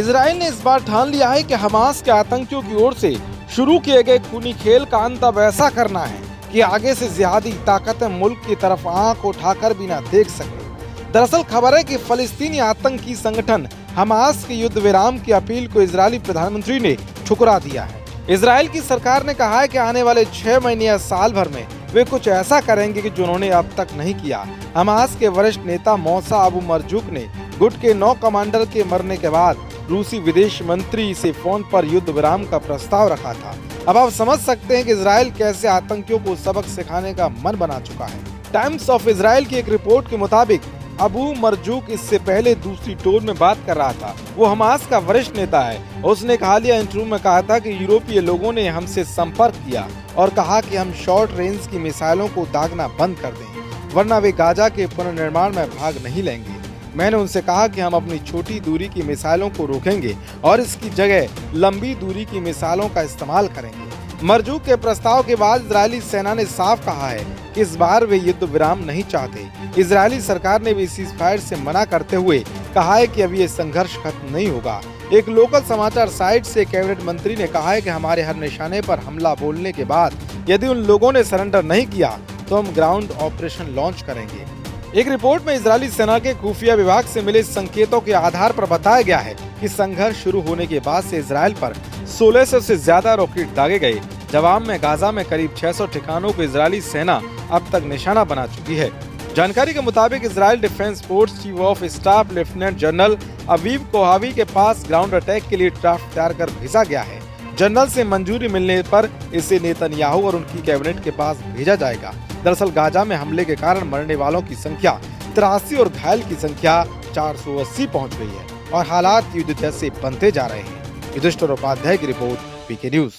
Israel ने इस बार ठान लिया है कि हमास के आतंकियों की ओर से शुरू किए गए खूनी खेल का अंत अब ऐसा करना है कि आगे से जिहादी ताकतें मुल्क की तरफ आंख उठाकर भी न देख सके। दरअसल खबर है कि फलस्तीनी आतंकी संगठन हमास के युद्ध विराम की अपील को इजरायली प्रधानमंत्री ने ठुकरा दिया है। इजराइल की सरकार ने कहा है कि आने वाले 6 महीने या साल भर में वे कुछ ऐसा करेंगे कि जो उन्होंने अब तक नहीं किया। हमास के वरिष्ठ नेता मौसा अबू मरजूक ने गुट के 9 कमांडर के मरने के बाद रूसी विदेश मंत्री से फोन पर युद्ध विराम का प्रस्ताव रखा था। अब आप समझ सकते हैं कि इजराइल कैसे आतंकियों को सबक सिखाने का मन बना चुका है। टाइम्स ऑफ इजराइल की एक रिपोर्ट के मुताबिक अबू मरजूक इससे पहले दूसरी टोन में बात कर रहा था। वो हमास का वरिष्ठ नेता है। उसने हालिया इंटरव्यू में कहा था कि यूरोपीय लोगों ने हमसे संपर्क किया और कहा कि हम शॉर्ट रेंज की मिसाइलों को दागना बंद कर दें, वरना वे गाजा के पुनर्निर्माण में भाग नहीं लेंगे। मैंने उनसे कहा कि हम अपनी छोटी दूरी की मिसाइलों को रोकेंगे और इसकी जगह लंबी दूरी की मिसाइलों का इस्तेमाल करेंगे। मरजूक के प्रस्ताव के बाद इजरायली सेना ने साफ कहा है कि इस बार वे युद्ध विराम नहीं चाहते। इजरायली सरकार ने भी सीज़फायर से मना करते हुए कहा है कि अभी ये संघर्ष खत्म नहीं होगा। एक लोकल समाचार साइट से कैबिनेट मंत्री ने कहा है कि हमारे हर निशाने पर हमला बोलने के बाद यदि उन लोगों ने सरेंडर नहीं किया तो हम ग्राउंड ऑपरेशन लॉन्च करेंगे। एक रिपोर्ट में इजरायली सेना के खुफिया विभाग से मिले संकेतों के आधार पर बताया गया है कि संघर्ष शुरू होने के बाद से इजराइल पर 1600 से ज्यादा रॉकेट दागे गए। जवाब में गाजा में करीब 600 ठिकानों को इजरायली सेना अब तक निशाना बना चुकी है। जानकारी के मुताबिक Israel defence force chief of staff lieutenant general Aviv Kohavi के पास ग्राउंड अटैक के लिए ड्राफ्ट तैयार कर भेजा गया है। जनरल से मंजूरी मिलने पर इसे नेतन्याहू और उनकी कैबिनेट के पास भेजा जाएगा। दरअसल गाजा में हमले के कारण मरने वालों की संख्या 83 और घायल की संख्या 480 पहुंच गई है और हालात युद्ध जैसे बनते जा रहे हैं। युधिष्ठिर उपाध्याय की रिपोर्ट, पीके न्यूज।